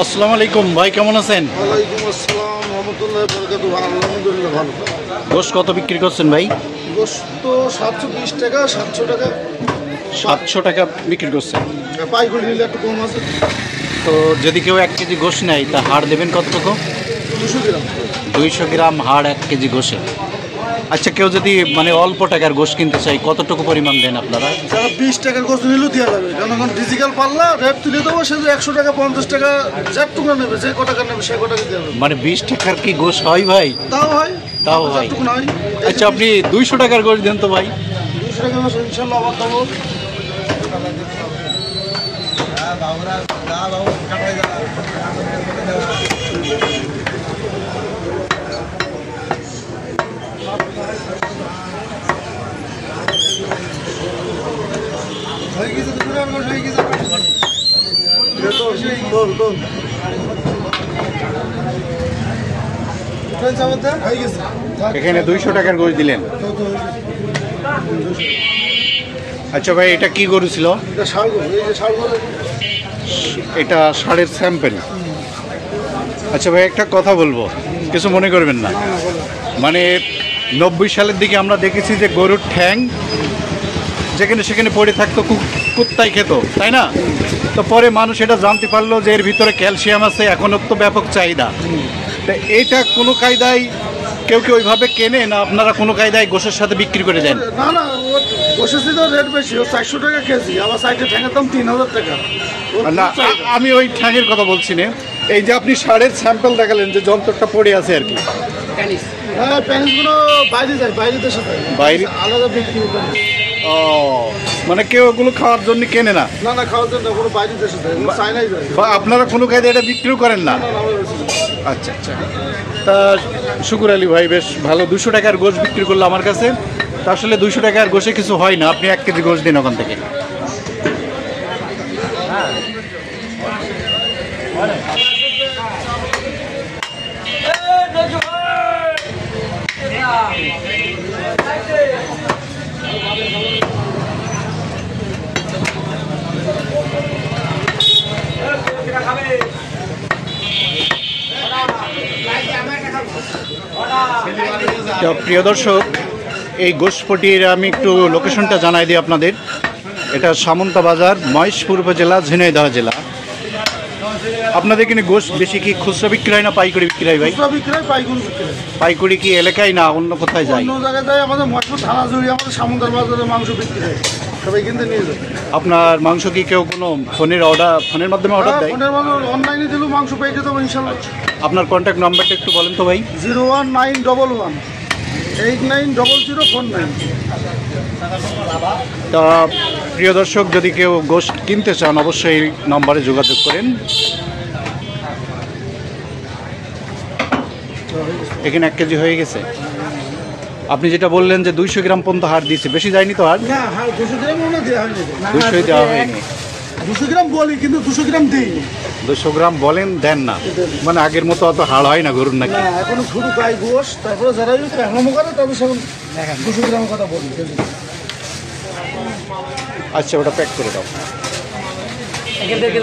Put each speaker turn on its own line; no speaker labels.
আসসালামু আলাইকুম ভাই, কেমন আছেন?
ওয়ালাইকুম আসসালাম রহমতুল্লাহ বরকাতুহু। আলহামদুলিল্লাহ ভালো।
গোশত কত বিক্রি করছেন ভাই?
গোশত 720 টাকা, 700 টাকা
700 টাকা বিক্রি করছেন।
পাইকারি নিলে একটু কম আছে।
তো যদি কেউ 1 কেজি গোশত নেয় তা হাড় দেবেন কতটুকু?
200 গ্রাম।
200 গ্রাম হাড় 1 কেজি গোশে। আচ্ছা, কেউ যদি মানে অল্প টাকার গোশত কিনতে চাই কতটুকু পরিমাণ দেন আপনারা?
যারা 20 টাকার গোশত নিলেও দেওয়া যাবে, কারণ এখন ডিজিটাল পাল্লা রেট তুলে দেবো, সে 100 টাকা 50 টাকা যার টুকরা নেবে, যে ক টাকা নেবে সে ক টাকা দেওয়া যাবে।
মানে 20 টাকার কি গোশত হয় ভাই?
তাও হয়,
তাও হয়।
যতটুকু হয়।
আচ্ছা, আপনি 200 টাকার গোশত দেন তো ভাই।
200 টাকা গোশত ইনশাআল্লাহ আবার দেবো। হয়ে গেছে, 200 টাকার গোশত হয়ে গেছে।
এখানে 200 টাকার গোশত দিলেন। আচ্ছা ভাই, এটা কি গরু ছিল? এটা ষাঁড়ের স্যাম্পল। আচ্ছা ভাই, একটা কথা বলবো, কিছু মনে করবেন না। মানে 90 সালের দিকে আমরা দেখেছি যে গরুর ঠ্যাং যেখানে সেখানে পড়ে থাকতো, কুত্তায় খেত, তাই না? তো পরে মানুষ এটা জানতে পারলো যে এর ভিতরে ক্যালসিয়াম আছে, এখনও তো ব্যাপক চাহিদা। তো এইটা কোনো কায়দায় কেউ কি ওইভাবে কেনে না আপনারা কোনো কায়দায় গোশের সাথে বিক্রি করে দেন?
না না, গোশের তো রেট বেশি, 400 টাকা কেজি, আবার সাইডে ঠ্যাঙের দাম 3000 টাকা।
না, আমি ওই ঠ্যাঙের কথা বলছি না। এই যে আপনি ষাঁড়ের স্যাম্পল দেখালেন যে যন্ত্রটা পড়ে আছে আর কি,
হ্যাঁ, প্যান্টগুলো বাইরে যায়, বাইরে দেশে যায়,
বাইরে
আলাদা বিক্রি করে।
ও, মানে কেউ ওগুলো খাওয়ার জন্য কেনে না?
না না, খাওয়ার জন্য কোনো বাইরে দেশে যায়, চাইনাই যায়।
বা আপনারা কোনো কায়দায় এটা বিক্রিও করেন না? আচ্ছা আচ্ছা। তা শুকুর আলী ভাই, বেশ ভালো। 200 টাকার গোশ বিক্রি করলো আমার কাছে। তা আসলে 200 টাকার গোশে কিছু হয় না, আপনি 1 কেজি গোশ দিন ওখান থেকে। প্রিয় দর্শক, এই গোশপটির আমি একটু লোকেশনটা জানাই দিই আপনাদের। এটা সামন্তা বাজার, মহেশপুর উপজেলা, ঝিনাইদহ জেলা। আপনাদের এখানে গোশ বেশি কি খুচরা বিক্রি হয় না পাইকারি বিক্রি হয় ভাই?
খুচরা বিক্রি হয়, পাইকারি বিক্রি হয়।
পাইকারি কি এলাকায় না অন্য কোথায় যায়?
অন্য জায়গায় যায়, আমাদের মহেশপুর থানা জুড়ে আমাদের সামুদ্র বাজারে মাংস বিক্রি হয়, সবাই কিনতে নিয়ে যায়।
আপনার মাংস কি কেউ কোনো ফোনের মাধ্যমে অর্ডার দেয়?
ফোনের মাধ্যমে অনলাইনে দিলেও মাংস পেয়ে যেতে হবে ইনশাল্লাহ।
আপনার কন্ট্যাক্ট নাম্বারটা একটু বলেন তো ভাই।
01911 890049।
তা প্রিয় দর্শক, যদি কেউ গোশত কিনতে চান অবশ্যই এই নম্বরে যোগাযোগ করেন। এখানে 1 কেজি হয়ে গেছে। আপনি যেটা বললেন যে 200 গ্রাম পর্যন্ত হাড় দিয়েছে, বেশি যায়নি তো হাড়?
না, 200 গ্রাম মনে দেওয়া হয়নি।
200 দেওয়া হয়নি।
200 গ্রাম বলি, কিন্তু 200 গ্রাম দিইনি।
200 গ্রাম বলেন, দেন না? মানে আগের মতো অত হাড় হয় না গরুর নাকি?
না, এখনো শুধু গাই গোশ, তারপরে যারা পেহলামো করে তাদের সব 200 গ্রামের কথা বলি।
আচ্ছা, ওটা প্যাক করে দাও।
এখান থেকে